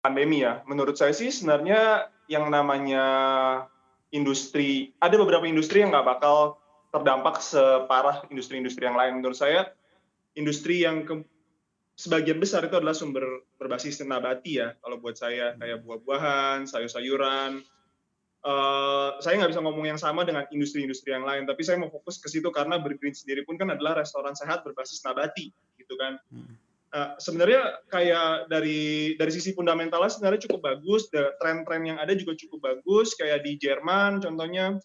pandemi ya, menurut saya sih sebenarnya yang namanya ada beberapa industri yang nggak bakal terdampak separah industri-industri yang lain. Menurut saya, industri yang sebagian besar itu adalah sumber berbasis nabati ya, kalau buat saya, kayak buah-buahan, sayur-sayuran. Saya nggak bisa ngomong yang sama dengan industri-industri yang lain, tapi saya mau fokus ke situ karena Burgreen sendiri pun kan adalah restoran sehat berbasis nabati, gitu kan. Sebenarnya kayak dari sisi fundamentalnya sebenarnya cukup bagus, tren-tren yang ada juga cukup bagus, kayak di Jerman contohnya,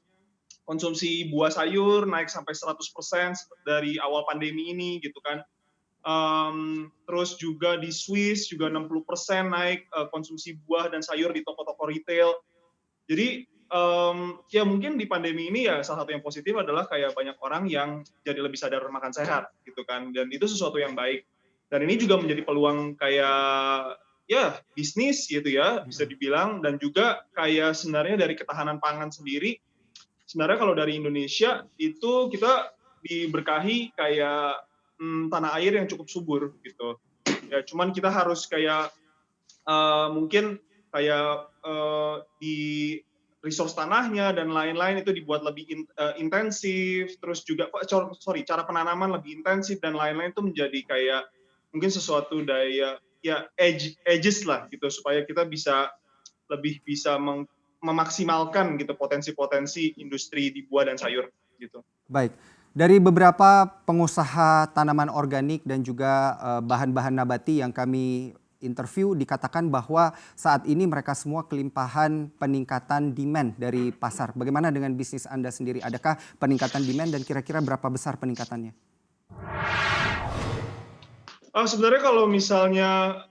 konsumsi buah sayur naik sampai 100% dari awal pandemi ini gitu kan. Terus juga di Swiss juga 60% naik konsumsi buah dan sayur di toko-toko retail. Jadi ya mungkin di pandemi ini ya salah satu yang positif adalah kayak banyak orang yang jadi lebih sadar makan sehat gitu kan, dan itu sesuatu yang baik. Dan ini juga menjadi peluang kayak ya bisnis gitu ya bisa dibilang, dan juga kayak sebenarnya dari ketahanan pangan sendiri. Sebenarnya kalau dari Indonesia itu kita diberkahi kayak tanah air yang cukup subur gitu. Ya cuman kita harus kayak mungkin kayak di resource tanahnya dan lain-lain itu dibuat lebih intensif, terus juga cara penanaman lebih intensif dan lain-lain itu menjadi kayak mungkin sesuatu daya ya edges lah gitu, supaya kita bisa lebih bisa memaksimalkan gitu potensi-potensi industri di buah dan sayur gitu. Baik, dari beberapa pengusaha tanaman organik dan juga bahan-bahan nabati yang kami interview dikatakan bahwa saat ini mereka semua kelimpahan peningkatan demand dari pasar. Bagaimana dengan bisnis Anda sendiri? Adakah peningkatan demand dan kira-kira berapa besar peningkatannya? Sebenarnya kalau misalnya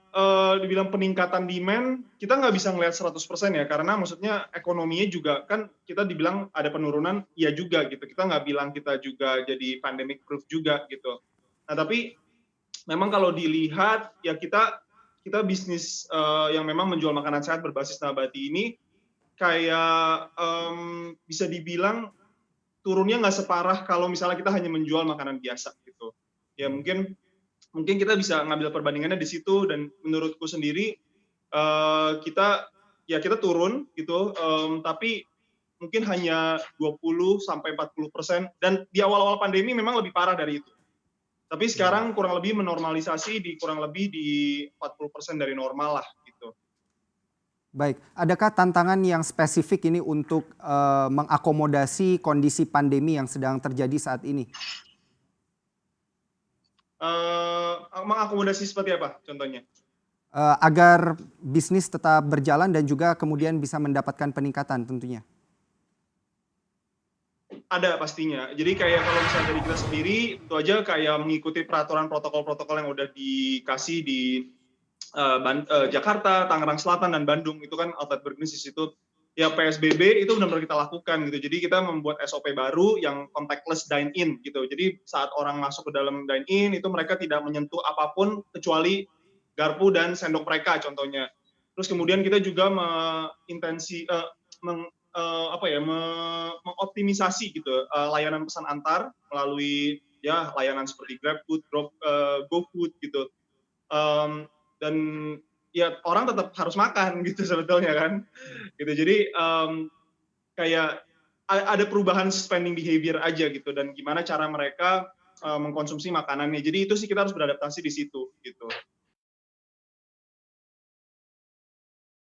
dibilang peningkatan demand, kita nggak bisa ngelihat 100% ya, karena maksudnya ekonominya juga kan kita dibilang ada penurunan, iya juga gitu. Kita nggak bilang kita juga jadi pandemic proof juga gitu. Nah tapi memang kalau dilihat ya kita bisnis yang memang menjual makanan sehat berbasis nabati ini kayak bisa dibilang turunnya nggak separah kalau misalnya kita hanya menjual makanan biasa gitu. Ya mungkin kita bisa ngambil perbandingannya di situ, dan menurutku sendiri kita turun gitu, tapi mungkin hanya 20-40%, dan di awal-awal pandemi memang lebih parah dari itu. Tapi sekarang kurang lebih menormalisasi kurang lebih di 40% dari normal lah gitu. Baik, adakah tantangan yang spesifik ini untuk mengakomodasi kondisi pandemi yang sedang terjadi saat ini? Mengakomodasi seperti apa contohnya? Agar bisnis tetap berjalan dan juga kemudian bisa mendapatkan peningkatan tentunya. Ada pastinya. Jadi kayak kalau misalnya dari kita sendiri, itu aja kayak mengikuti peraturan protokol-protokol yang udah dikasih di Jakarta, Tangerang Selatan, dan Bandung. Itu kan outlet bergenis di situ. Ya PSBB itu benar-benar kita lakukan gitu. Jadi kita membuat SOP baru yang contactless dine-in gitu. Jadi saat orang masuk ke dalam dine-in itu mereka tidak menyentuh apapun kecuali garpu dan sendok mereka contohnya. Terus kemudian kita juga mengoptimisasi gitu layanan pesan antar melalui ya layanan seperti GrabFood, GoFood gitu. Dan ya orang tetap harus makan gitu sebetulnya kan. Gitu. Jadi kayak ada perubahan spending behavior aja gitu, dan gimana cara mereka mengkonsumsi makanannya. Jadi itu sih kita harus beradaptasi di situ gitu.